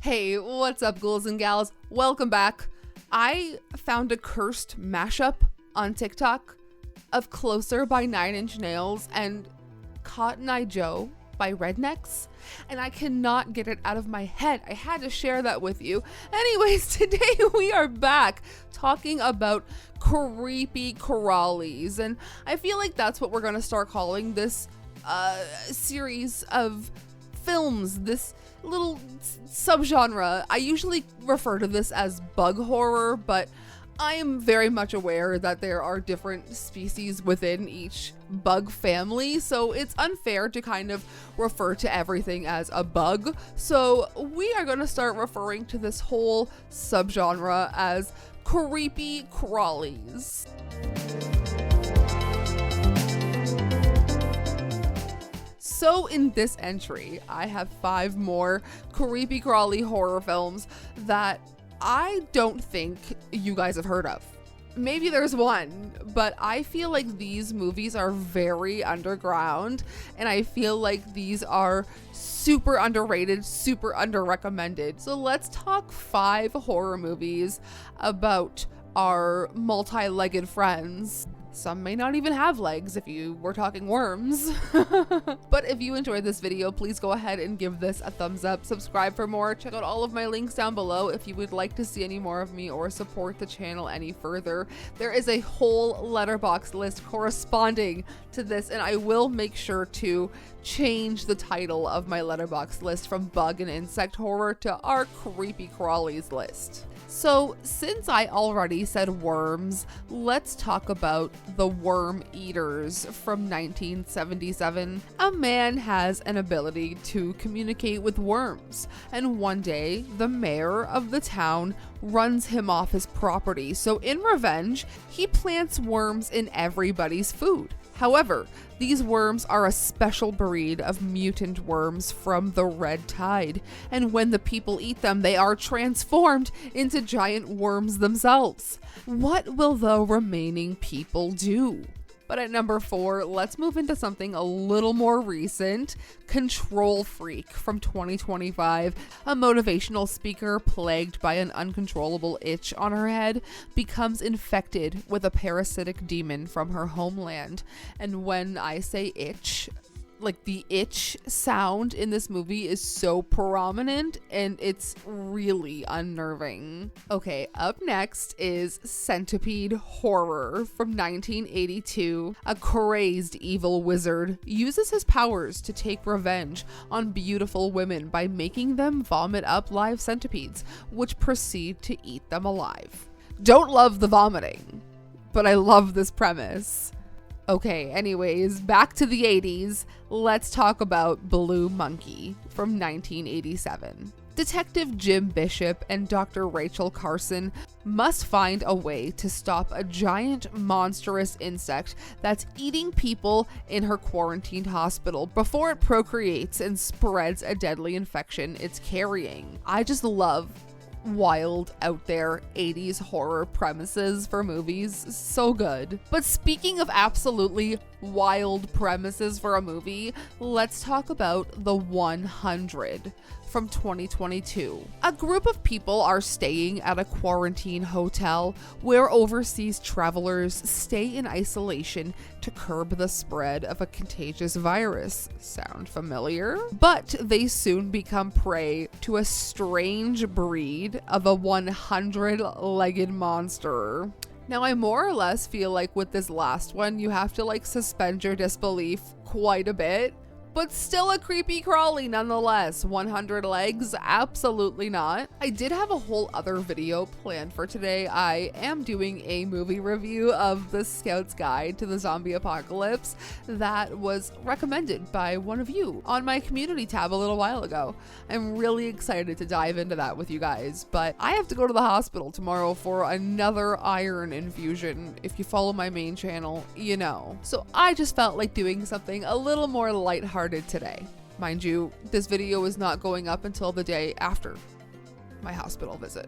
Hey, what's up, ghouls and gals? Welcome back. I found a cursed mashup on TikTok of Closer by 9 Inch Nails and Cotton Eye Joe by Rednecks, and I cannot get it out of my head. I had to share that with you. Anyways, today we are back talking about creepy crawlies, and I feel like that's what we're gonna start calling this series of films, this little subgenre. I usually refer to this as bug horror, but I am very much aware that there are different species within each bug family, so it's unfair to kind of refer to everything as a bug. So we are going to start referring to this whole subgenre as creepy crawlies. So in this entry, I have 5 more creepy crawly horror films that I don't think you guys have heard of. Maybe there's one, but I feel like these movies are very underground, and I feel like these are super underrated, super under-recommended. So let's talk 5 horror movies about our multi-legged friends. Some may not even have legs if you were talking worms. But if you enjoyed this video, please go ahead and give this a thumbs up. Subscribe for more. Check out all of my links down below if you would like to see any more of me or support the channel any further. There is a whole letterbox list corresponding to this, and I will make sure to change the title of my letterbox list from bug and insect horror to our creepy crawlies list. So since I already said worms, let's talk about The Worm Eaters from 1977. A man has an ability to communicate with worms, and one day the mayor of the town runs him off his property. So in revenge, he plants worms in everybody's food. However, these worms are a special breed of mutant worms from the Red Tide, and when the people eat them, they are transformed into giant worms themselves. What will the remaining people do? But at number 4, let's move into something a little more recent. Control Freak from 2025. A motivational speaker plagued by an uncontrollable itch on her head becomes infected with a parasitic demon from her homeland. And when I say itch, like the itch sound in this movie is so prominent and it's really unnerving. Okay, up next is Centipede Horror from 1982. A crazed evil wizard uses his powers to take revenge on beautiful women by making them vomit up live centipedes, which proceed to eat them alive. Don't love the vomiting, but I love this premise. Okay, anyways, back to the 80s, let's talk about Blue Monkey from 1987. Detective Jim Bishop and Dr. Rachel Carson must find a way to stop a giant monstrous insect that's eating people in her quarantined hospital before it procreates and spreads a deadly infection it's carrying. I just love wild, out there 80s horror premises for movies. So good. But speaking of absolutely wild premises for a movie, let's talk about The 100 from 2022. A group of people are staying at a quarantine hotel where overseas travelers stay in isolation to curb the spread of a contagious virus. Sound familiar? But they soon become prey to a strange breed of a 100-legged monster. Now, I more or less feel like with this last one, you have to like suspend your disbelief quite a bit. But still a creepy crawly nonetheless. 100 legs? Absolutely not. I did have a whole other video planned for today. I am doing a movie review of The Scout's Guide to the Zombie Apocalypse that was recommended by one of you on my community tab a little while ago. I'm really excited to dive into that with you guys, but I have to go to the hospital tomorrow for another iron infusion. If you follow my main channel, you know. So I just felt like doing something a little more lighthearted today. Mind you, this video is not going up until the day after my hospital visit.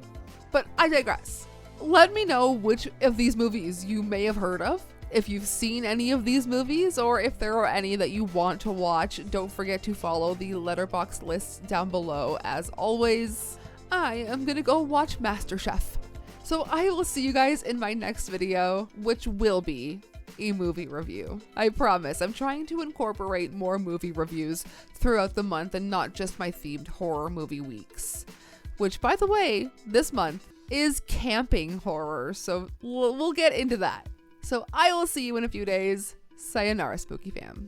But I digress. Let me know which of these movies you may have heard of, if you've seen any of these movies, or if there are any that you want to watch. Don't forget to follow the letterbox list down below as always. I am gonna go watch MasterChef. So I will see you guys in my next video, which will be a movie review. I promise. I'm trying to incorporate more movie reviews throughout the month and not just my themed horror movie weeks. Which, by the way, this month is camping horror, so we'll get into that. So I will see you in a few days. Sayonara, spooky fam.